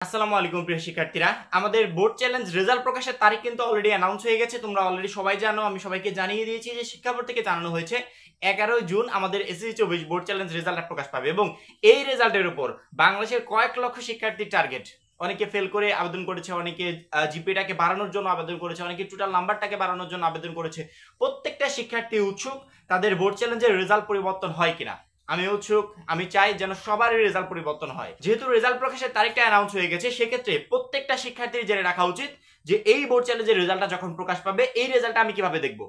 আসসালামু আলাইকুম প্রিয় শিক্ষার্থীরা, আমাদের বোর্ড চ্যালেঞ্জ রেজাল্ট প্রকাশের তারিখ কিন্তু অলরেডি অ্যানাউন্স হয়ে গেছে। তোমরা অলরেডি সবাই জানো, আমি সবাইকে জানিয়ে দিয়েছি যে শিক্ষা বোর্ড থেকে জানানো হয়েছে 11 জুন আমাদের এসএসসি 24 বোর্ড চ্যালেঞ্জ রেজাল্ট প্রকাশ পাবে এবং এই রেজাল্টের উপর বাংলাদেশের কয়েক লক্ষ শিক্ষার্থীর টার্গেট। অনেকে ফেল করে আবেদন করেছে, অনেকে জিপিএটাকে বাড়ানোর জন্য আবেদন করেছে, অনেকে টোটাল নাম্বারটাকে বাড়ানোর জন্য আবেদন করেছে। প্রত্যেকটা শিক্ষার্থী উৎসুক তাদের বোর্ড চ্যালেঞ্জের রেজাল্ট পরিবর্তন হয় কিনা। আমি উৎসুক, আমি চাই যেন সবারই রেজাল্ট পরিবর্তন হয়। যেহেতু রেজাল্ট প্রকাশের তারিখটা অ্যানাউন্স হয়ে গেছে, সেক্ষেত্রে প্রত্যেকটা শিক্ষার্থীর জেনে রাখা উচিত যে এই বোর্ড চ্যালেঞ্জের রেজাল্টটা যখন প্রকাশ পাবে, এই রেজাল্টটা আমি কিভাবে দেখব।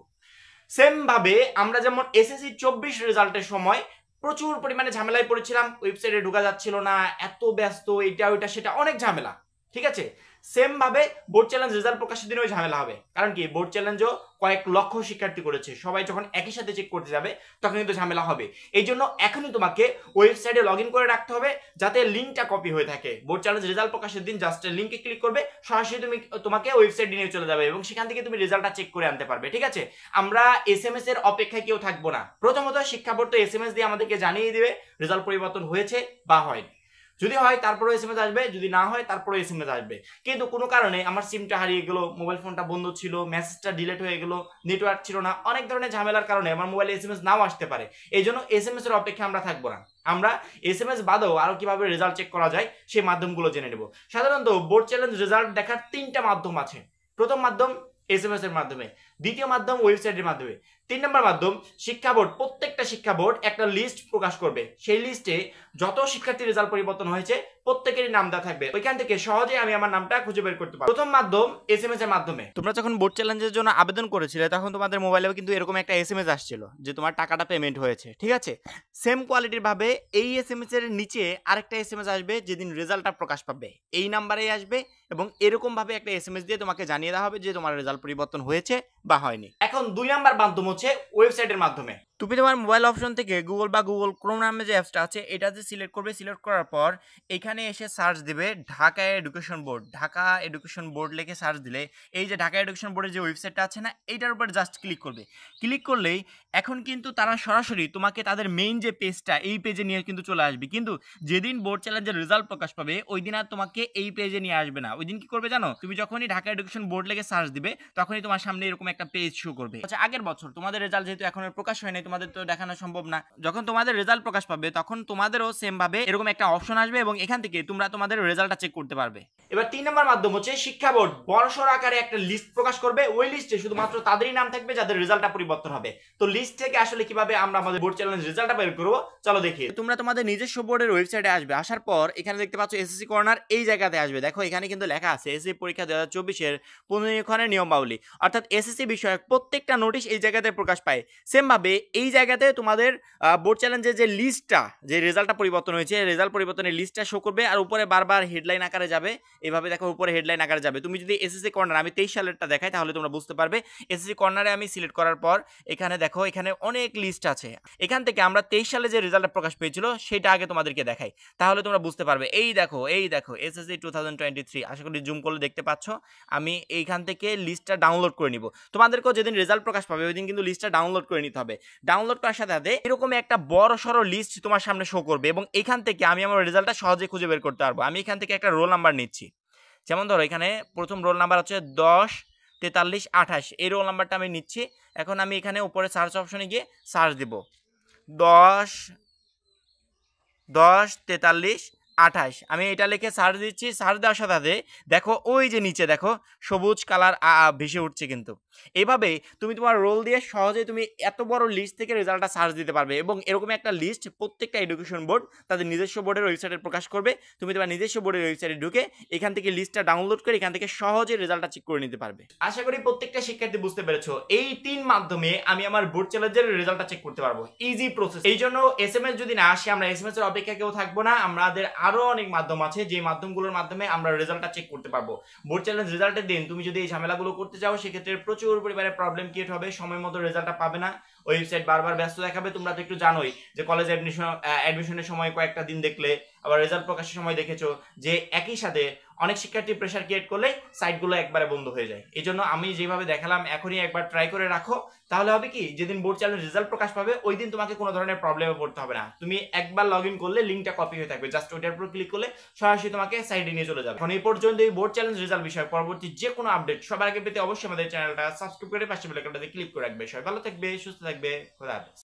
সেম ভাবে আমরা যেমন এসএসসি 24 রেজাল্টের সময় প্রচুর পরিমাণে ঝামেলায় পড়েছিলাম, ওয়েবসাইটে ঢোকা যাচ্ছিল না, এত ব্যস্ত, এটা ওইটা সেটা, অনেক ঝামেলা। ঠিক আছে, সেম ভাবে বোর্ড চ্যালেঞ্জ রেজাল্ট প্রকাশের দিনে ওই ঝামেলা হবে। কারণ কি, বোর্ড চ্যালেঞ্জও কয়েক লক্ষ শিক্ষার্থী করেছে, সবাই যখন একই সাথে চেক করতে যাবে তখন কিন্তু ঝামেলা হবে। এই জন্য এখনই তোমাকে ওয়েবসাইটে লগ ইন করে রাখতে হবে, যাতে লিঙ্কটা কপি হয়ে থাকে। বোর্ড চ্যালেঞ্জ রেজাল্ট প্রকাশের দিন জাস্ট লিঙ্কে ক্লিক করবে, সরাসরি তোমাকে ওয়েবসাইটে নিয়ে চলে যাবে এবং সেখান থেকে তুমি রেজাল্টটা চেক করে আনতে পারবে। ঠিক আছে, আমরা এসএমএস এর অপেক্ষায় কেউ থাকবো না। প্রথমত শিক্ষা বোর্ড তো এসএমএস দিয়ে আমাদেরকে জানিয়ে দিবে রেজাল্ট পরিবর্তন হয়েছে বা হয়নি। যদি হয় তারপরে এসএমএস আসবে, যদি না হয় তারপরে এসএমএস আসবে। কিন্তু কোনো কারণে আমার সিমটা হারিয়ে গেল, মোবাইল ফোনটা বন্ধ ছিল, মেসেজটা ডিলিট হয়ে গেল, নেটওয়ার্ক ছিল না, অনেক ধরনের ঝামেলার কারণে আমার মোবাইলে এসএমএস নাও আসতে পারে। এই জন্য এসএমএস এর অপেক্ষা আমরা থাকবো না। আমরা এসএমএস বাদেও আরো কিভাবে রেজাল্ট চেক করা যায় সেই মাধ্যমগুলো জেনে নেব। সাধারণত বোর্ড চ্যালেঞ্জ রেজাল্ট দেখার 3টা মাধ্যম আছে। প্রথম মাধ্যম এসএমএস এর মাধ্যমে, দ্বিতীয় মাধ্যম ওয়েবসাইটের মাধ্যমে, 3 নম্বর মাধ্যম শিক্ষা বোর্ড। প্রত্যেকটা শিক্ষা বোর্ড একটা লিস্ট প্রকাশ করবে, সেই লিস্টে যত শিক্ষার্থীর রেজাল্ট পরিবর্তন হয়েছে প্রত্যেকেরই নাম দেওয়া থাকবে। ওইখান থেকে সহজে আমি আমার নামটা খুঁজে বের করতে পারবো। প্রথম মাধ্যম এসএমএস এর মাধ্যমে। তোমরা যখন বোর্ড চ্যালেঞ্জের জন্য আবেদন করেছিলে তখন তোমাদের মোবাইলেও কিন্তু এরকম একটা এসএমএস আসছিল যে তোমার টাকাটা পেমেন্ট হয়েছে। ঠিক আছে, সেম কোয়ালিটির ভাবে এই এসএমএস এর নিচে আরেকটা এসএমএস আসবে যেদিন রেজাল্টটা প্রকাশ পাবে, এই নাম্বারেই আসবে এবং এরকম ভাবে একটা এসএমএস দিয়ে তোমাকে জানিয়ে দেওয়া হবে যে তোমার রেজাল্ট পরিবর্তন হয়েছে বা হয়নি। এখন 2 নাম্বার মাধ্যম হচ্ছে ওয়েবসাইটের মাধ্যমে। তুমি তোমার মোবাইল অপশন থেকে গুগল বা গুগল ক্রোম নামে যে অ্যাপসটা আছে এটাতে সিলেক্ট করবে। সিলেক্ট করার পর এখানে এসে সার্চ দিবে Dhaka education board. Dhaka education board লিখে সার্চ দিলে এই যে ঢাকা এডুকেশন বোর্ডের যে ওয়েবসাইটটা আছে না, এইটার উপর জাস্ট ক্লিক করবে। ক্লিক করলেই এখন কিন্তু তারা সরাসরি তোমাকে তাদের মেইন যে পেজটা, এই পেজে নিয়ে কিন্তু চলে আসবে। কিন্তু যেদিন বোর্ড চ্যালেঞ্জের রেজাল্ট প্রকাশ পাবে ওই দিন আর তোমাকে এই পেজে নিয়ে আসবে না। ওই দিন কি করবে জানো, তুমি যখনই ঢাকা এডুকেশন বোর্ড লিখে সার্চ দিবে তখনই তোমার সামনে এরকম একটা পেজ শো করবে। আচ্ছা, আগের বছর তোমাদের রেজাল্ট যেহেতু এখনো প্রকাশ হয় নাই, তোমাদের তো দেখানো সম্ভব না। যখন তোমাদের রেজাল্ট প্রকাশ পাবে তখন তোমাদেরও সেম ভাবে এরকম একটা অপশন আসবে এবং এখান থেকে তোমরা তোমাদের রেজাল্টটা চেক করতে পারবে। এবার 3 নম্বর মাধ্যম হচ্ছে শিক্ষা বোর্ড বড়সড় আকারে একটা লিস্ট প্রকাশ করবে। ওই লিস্টে শুধুমাত্র তাদেরই নাম থাকবে যাদের রেজাল্টটা পরিবর্তন হবে। তো লিস্ট থেকে আসলে কিভাবে আমরা আমাদের বোর্ড চ্যালেঞ্জ রেজাল্টটা বের করব চলো দেখি। তোমরা তোমাদের নিজস্ব বোর্ডের ওয়েবসাইটে আসবে। আসার পর এখানে দেখতে পাচ্ছ এসএসসি কর্নার, এই জায়গাতে আসবে। দেখো এখানে কিন্তু লেখা আছে এসএসসি পরীক্ষা 2024 এর পুনর্নিরীক্ষণের নিয়মাবলী, অর্থাৎ এসএসসি বিষয়ক প্রত্যেকটা নোটিশ এই জায়গাতে প্রকাশ পায়। সেম ভাবে এই জায়গাতে তোমাদের বোর্ড চ্যালেঞ্জের যে লিস্টটা, যে রেজাল্টটা পরিবর্তন হয়েছে, রেজাল্ট পরিবর্তনের লিস্টটা শো করবে আর উপরে বারবার হেডলাইন আকারে যাবে। এভাবে দেখো উপরে হেডলাইন আকারে যাবে। তুমি যদি এসএসসি কর্নার, আমি 23 সালেরটা দেখাই তাহলে তোমরা বুঝতে পারবে। এসএসসি কর্নারে আমি সিলেক্ট করার পর এখানে দেখো এখানে অনেক লিস্ট আছে। এখান থেকে আমরা 23 সালে যে রেজাল্টটা প্রকাশ পেয়েছিল সেটা আগে তোমাদেরকে দেখাই, তাহলে তোমরা বুঝতে পারবে। এই দেখো এসএসসি 2023, আশা করি জুম করলে দেখতে পাচ্ছ। আমি এইখান থেকে লিস্টটা ডাউনলোড করে নিব। তোমাদেরকেও যেদিন রেজাল্ট প্রকাশ পাবে ওই দিন কিন্তু লিস্টটা ডাউনলোড করে নিতে হবে। ডাউনলোড করার সাথে সাথে এরকম একটা বড় সড়ো লিস্ট তোমার সামনে শো করবে এবং এখান থেকে আমি আমার রেজাল্টটা সহজে খুঁজে বের করতে পারবো। আমি এখান থেকে একটা রোল নাম্বার নিচ্ছি। যেমন ধরো এখানে প্রথম রোল নাম্বার হচ্ছে 10 43 28, এই রোল নাম্বারটা আমি নিচ্ছি। এখন আমি এখানে উপরে সার্চ অপশনে গিয়ে সার্চ দিব 10 43 28। আমি এটা লিখে সার্চ দিচ্ছি। সার্চ দেওয়ার সাথে দেখো ওই যে নিচে দেখো সবুজ কালার ভেসে উঠছে। কিন্তু এইভাবে তুমি তোমার রোল দিয়ে সহজেই তুমি এত বড় লিস্ট থেকে রেজাল্টটা সার্চ দিতে পারবে এবং এরকম একটা লিস্ট প্রত্যেকটা এডুকেশন বোর্ড তাদের নিজস্ব বোর্ডের ওয়েবসাইটে প্রকাশ করবে। তুমি তোমার নিজস্ব বোর্ডের ওয়েবসাইটে ঢুকে এখান থেকে লিস্টটা ডাউনলোড করে এখান থেকে সহজে রেজাল্টটা চেক করে নিতে পারবে। আশা করি প্রত্যেকটা শিক্ষার্থী বুঝতে পেরেছো। এই 3 মাধ্যমে আমি আমার বোর্ড চ্যালেঞ্জের রেজাল্টটা চেক করতে পারবো। Easy process. এই জন্য এসএমএস যদি না আসে আমরা এসএমএস এর অপেক্ষা কেউ থাকবো না। আমাদের আরো অনেক মাধ্যম আছে যে মাধ্যমগুলোর মাধ্যমে আমরা রেজাল্টটা চেক করতে পারবো। বোর্ড চ্যালেঞ্জ রেজাল্টের দিন তুমি যদি এই ঝামেলাগুলো করতে চাও সেক্ষেত্রে প্রচুর পরিমাণে প্রবলেম ক্রিয়েট হবে, সময় মতো রেজাল্টটা পাবে না, ওয়েবসাইট বারবার ব্যস্ত দেখাবে। তোমরা তো একটু জানোই যে কলেজ অ্যাডমিশনের সময় কয়েকটা দিন দেখলে আবার রেজাল্ট প্রকাশের সময় দেখেছো যে একই সাথে অনেক শিক্ষার্থী প্রেশার ক্রিয়েট করলে সাইটগুলো একবারে বন্ধ হয়ে যায়। এই জন্য আমি যেভাবে দেখালাম এখনই একবার ট্রাই করে রাখো, তাহলে হবে কি যেদিন বোর্ড চ্যালেঞ্জ রেজাল্ট প্রকাশ পাবে ওই দিন তোমাকে কোনো ধরনের প্রবলেমে পড়তে হবে না। তুমি একবার লগ ইন করলে লিঙ্কটা কপি হয়ে থাকবে, জাস্ট ওইটার উপর ক্লিক করলে সরাসরি তোমাকে সাইটে নিয়ে চলে যাবে। এখন এই পর্যন্ত এই বোর্ড চ্যালেঞ্জ রেজাল্ট বিষয়ে পরবর্তী যে কোনো আপডেট সবার আগে পেতে অবশ্যই আমাদের চ্যানেলটা সাবস্ক্রাইব করে পাশে বেল আইকনটাতে ক্লিক করে রাখবে। সবাই ভালো থাকবে, সুস্থ থাকবে, খোদা হাফেজ।